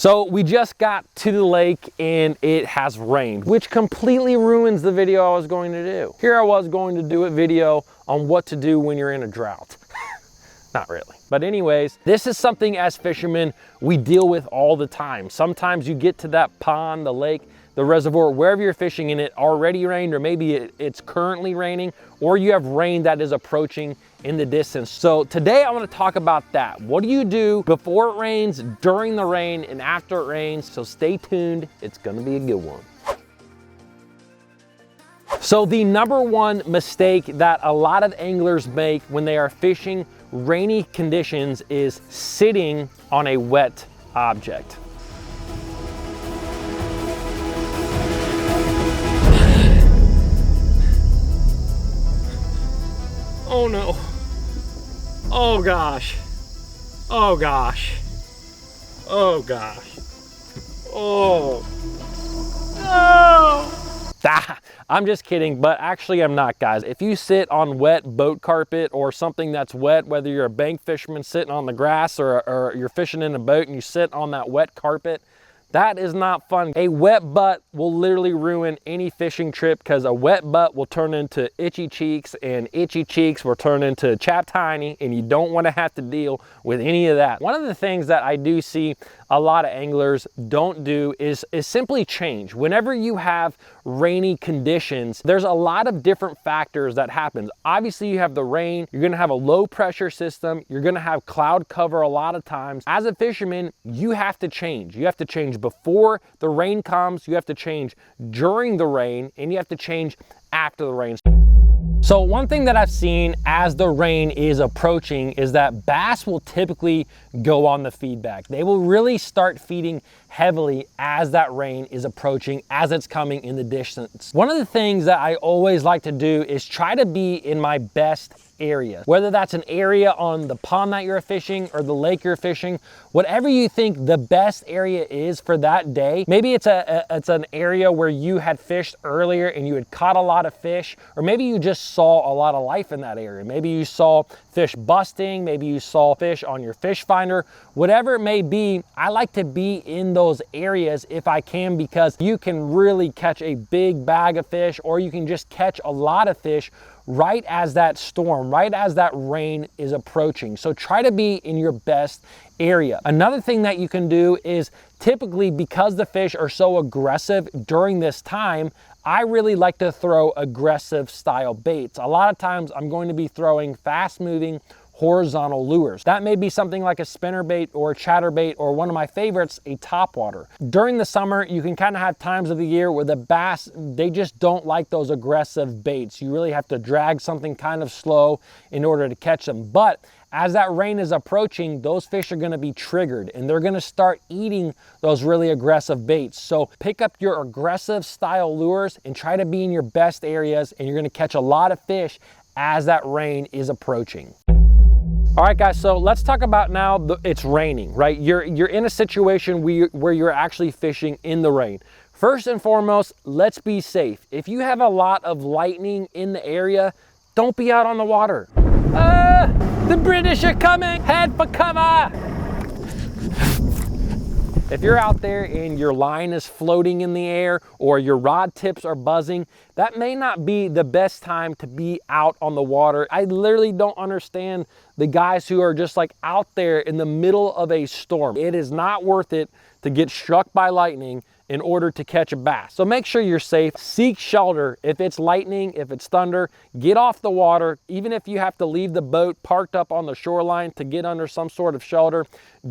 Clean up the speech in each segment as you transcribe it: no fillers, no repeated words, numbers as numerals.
So we just got to the lake and it has rained, which completely ruins the video I was going to do. Here I was going to do a video on what to do when you're in a drought. Not really. But anyways, this is something as fishermen we deal with all the time. Sometimes you get to that pond, the lake, the reservoir, wherever you're fishing and it already rained, or maybe it's currently raining, or you have rain that is approaching in the distance. So today I want to talk about that. What do you do before it rains, during the rain, and after it rains? So stay tuned. It's going to be a good one. So the number one mistake that a lot of anglers make when they are fishing rainy conditions is sitting on a wet object. Oh no. Oh gosh. Oh gosh. Oh gosh. Oh. No. Ah, I'm just kidding, but actually I'm not, guys. If you sit on wet boat carpet or something that's wet, whether you're a bank fisherman sitting on the grass or you're fishing in a boat and you sit on that wet carpet, that is not fun. A wet butt will literally ruin any fishing trip, because a wet butt will turn into itchy cheeks, and itchy cheeks will turn into chapped hiney, and you don't want to have to deal with any of that. One of the things that I do see a lot of anglers don't do is simply change. Whenever you have rainy conditions, there's a lot of different factors that happen. Obviously you have the rain, you're gonna have a low pressure system, you're gonna have cloud cover a lot of times. As a fisherman, you have to change. You have to change before the rain comes, you have to change during the rain, and you have to change after the rain. So one thing that I've seen as the rain is approaching is that bass will typically go on the feedback. They will really start feeding heavily as that rain is approaching, as it's coming in the distance. One of the things that I always like to do is try to be in my best area, whether that's an area on the pond that you're fishing or the lake you're fishing, whatever you think the best area is for that day. Maybe it's an area where you had fished earlier and you had caught a lot of fish, or maybe you just saw a lot of life in that area. Maybe you saw fish busting, maybe you saw fish on your fish finder, whatever it may be. I like to be in those areas if I can, because you can really catch a big bag of fish, or you can just catch a lot of fish right as that storm, right as that rain is approaching. So try to be in your best area. Another thing that you can do is, typically because the fish are so aggressive during this time, I really like to throw aggressive style baits. A lot of times I'm going to be throwing fast moving horizontal lures. That may be something like a spinnerbait or a chatterbait, or one of my favorites, a topwater. During the summer, you can kind of have times of the year where the bass, they just don't like those aggressive baits. You really have to drag something kind of slow in order to catch them. But as that rain is approaching, those fish are gonna be triggered and they're gonna start eating those really aggressive baits. So pick up your aggressive style lures and try to be in your best areas, and you're gonna catch a lot of fish as that rain is approaching. All right, guys, so let's talk about now, it's raining, right? You're in a situation where you're actually fishing in the rain. First and foremost, let's be safe. If you have a lot of lightning in the area, don't be out on the water. The British are coming, head for cover. If you're out there and your line is floating in the air or your rod tips are buzzing, that may not be the best time to be out on the water. I literally don't understand the guys who are just like out there in the middle of a storm. It is not worth it to get struck by lightning in order to catch a bass. So make sure you're safe. Seek shelter. If it's lightning, if it's thunder, get off the water. Even if you have to leave the boat parked up on the shoreline to get under some sort of shelter,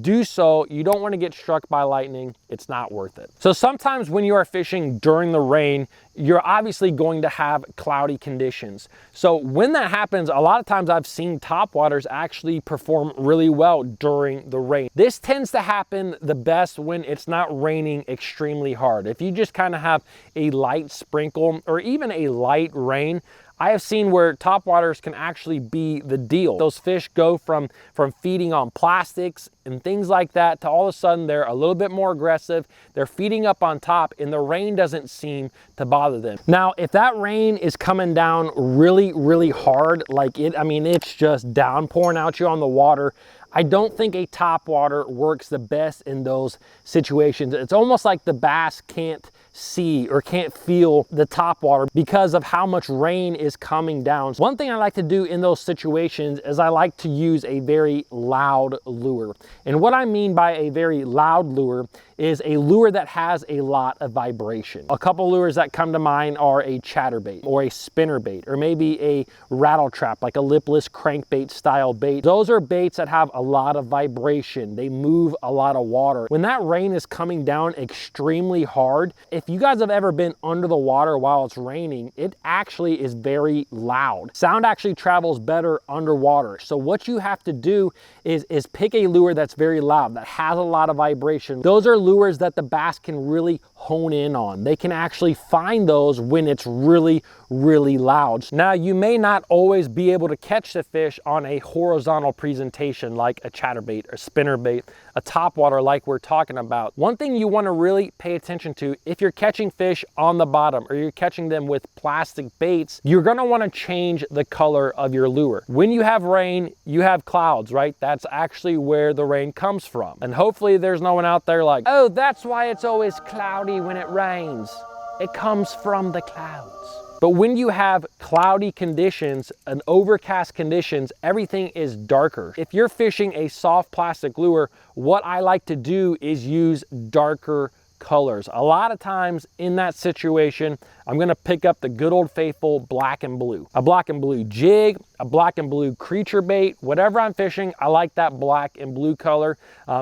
do so. You don't want to get struck by lightning. It's not worth it. So sometimes when you are fishing during the rain, you're obviously going to have cloudy conditions. So when that happens, a lot of times I've seen topwaters actually perform really well during the rain. This tends to happen the best when it's not raining extremely hard. If you just kind of have a light sprinkle or even a light rain, I have seen where topwaters can actually be the deal. Those fish go from feeding on plastics and things like that to all of a sudden they're a little bit more aggressive. They're feeding up on top and the rain doesn't seem to bother them. Now, if that rain is coming down really, really hard, like it's just downpouring out you on the water, I don't think a top water works the best in those situations. It's almost like the bass can't see or can't feel the top water because of how much rain is coming down. One thing I like to do in those situations is I like to use a very loud lure. And what I mean by a very loud lure is a lure that has a lot of vibration. A couple lures that come to mind are a chatterbait or a spinnerbait, or maybe a rattle trap, like a lipless crankbait style bait. Those are baits that have a lot of vibration. They move a lot of water. When that rain is coming down extremely hard, if you guys have ever been under the water while it's raining, it actually is very loud. Sound actually travels better underwater. So what you have to do is pick a lure that's very loud, that has a lot of vibration. Those are lures that the bass can really hone in on. They can actually find those when it's really, really loud. Now, you may not always be able to catch the fish on a horizontal presentation like a chatterbait or spinnerbait, a topwater like we're talking about. One thing you want to really pay attention to, if you're catching fish on the bottom or you're catching them with plastic baits, you're going to want to change the color of your lure. When you have rain, you have clouds, right? That's actually where the rain comes from. And hopefully there's no one out there like, oh, that's why it's always cloudy when it rains. It comes from the clouds. But when you have cloudy conditions and overcast conditions, everything is darker. If you're fishing a soft plastic lure, what I like to do is use darker colors. A lot of times in that situation, I'm gonna pick up the good old faithful black and blue. A black and blue jig, a black and blue creature bait, whatever I'm fishing, I like that black and blue color.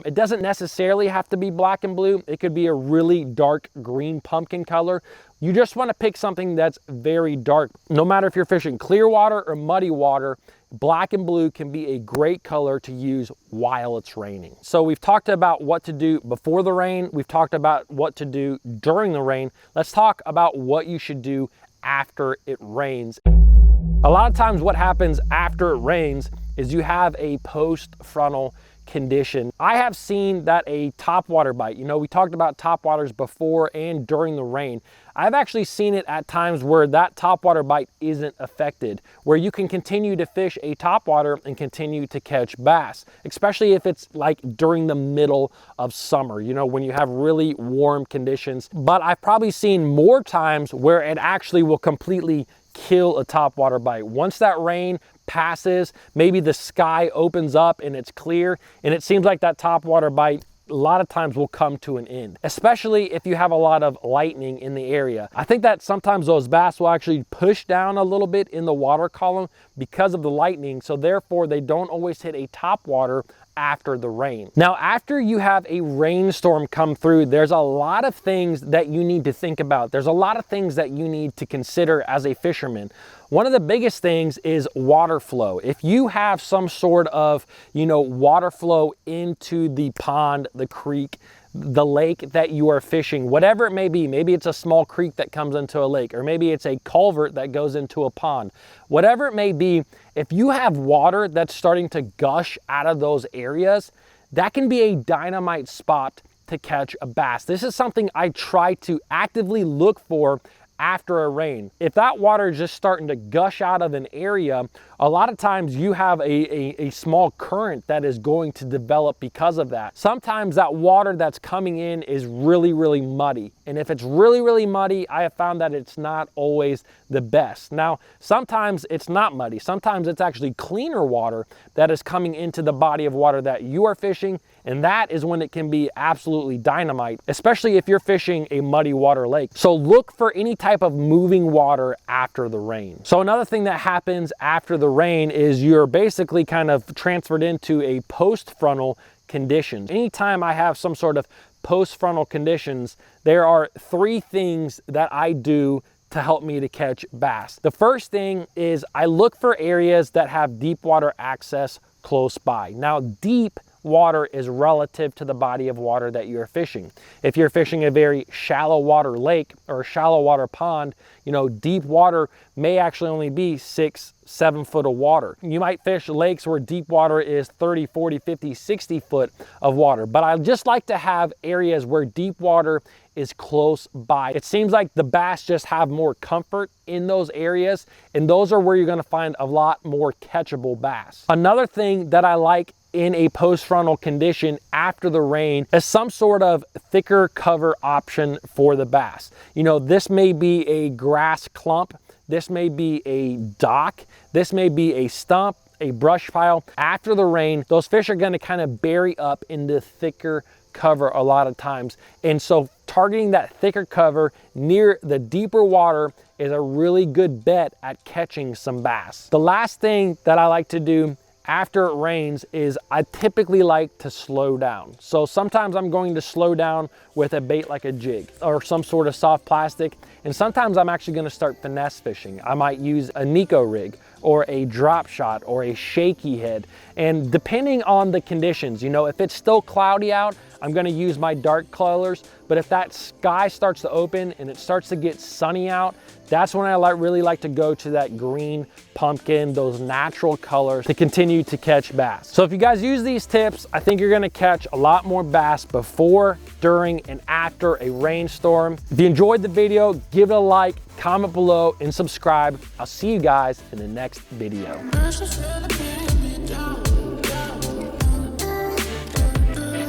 It doesn't necessarily have to be black and blue. It could be a really dark green pumpkin color. You just want to pick something that's very dark. No matter if you're fishing clear water or muddy water, black and blue can be a great color to use while it's raining. So we've talked about what to do before the rain. We've talked about what to do during the rain. Let's talk about what you should do after it rains. A lot of times what happens after it rains is you have a post-frontal condition. I have seen that a topwater bite, you know, we talked about topwaters before and during the rain. I've actually seen it at times where that topwater bite isn't affected, where you can continue to fish a topwater and continue to catch bass, especially if it's like during the middle of summer, you know, when you have really warm conditions. But I've probably seen more times where it actually will completely kill a topwater bite. Once that rain passes, maybe the sky opens up and it's clear, and it seems like that topwater bite a lot of times will come to an end, especially if you have a lot of lightning in the area. I think that sometimes those bass will actually push down a little bit in the water column because of the lightning, so therefore they don't always hit a topwater after the rain. Now, after you have a rainstorm come through, there's a lot of things that you need to think about. There's a lot of things that you need to consider as a fisherman. One of the biggest things is water flow. If you have some sort of, you know, water flow into the pond, the creek, the lake that you are fishing, whatever it may be, maybe it's a small creek that comes into a lake, or maybe it's a culvert that goes into a pond, whatever it may be, if you have water that's starting to gush out of those areas, that can be a dynamite spot to catch a bass. This is something I try to actively look for after a rain. If that water is just starting to gush out of an area, a lot of times you have a small current that is going to develop because of that. Sometimes that water that's coming in is really, really muddy. And if it's really, really muddy, I have found that it's not always the best. Now, sometimes it's not muddy. Sometimes it's actually cleaner water that is coming into the body of water that you are fishing. And that is when it can be absolutely dynamite, especially if you're fishing a muddy water lake. So look for any type of moving water after the rain. So another thing that happens after the rain is you're basically kind of transferred into a post-frontal condition. Anytime I have some sort of post-frontal conditions, there are three things that I do to help me to catch bass. The first thing is I look for areas that have deep water access close by. Now, deep water is relative to the body of water that you're fishing. If you're fishing a very shallow water lake or a shallow water pond, you know, deep water may actually only be 6, 7 foot of water. You might fish lakes where deep water is 30, 40, 50, 60 foot of water. But I just like to have areas where deep water is close by. It seems like the bass just have more comfort in those areas, and those are where you're gonna find a lot more catchable bass. Another thing that I like in a post-frontal condition after the rain as some sort of thicker cover option for the bass. You know, this may be a grass clump, this may be a dock, this may be a stump, a brush pile. After the rain, those fish are gonna kind of bury up into thicker cover a lot of times. And so targeting that thicker cover near the deeper water is a really good bet at catching some bass. The last thing that I like to do after it rains is I typically like to slow down. So sometimes I'm going to slow down with a bait like a jig or some sort of soft plastic. And sometimes I'm actually gonna start finesse fishing. I might use a Nico rig or a drop shot or a shaky head. And depending on the conditions, you know, if it's still cloudy out, I'm gonna use my dark colors. But if that sky starts to open and it starts to get sunny out, that's when I really like to go to that green pumpkin, those natural colors to continue to catch bass. So if you guys use these tips, I think you're gonna catch a lot more bass before, during, and after a rainstorm. If you enjoyed the video, give it a like, comment below, and subscribe. I'll see you guys in the next video.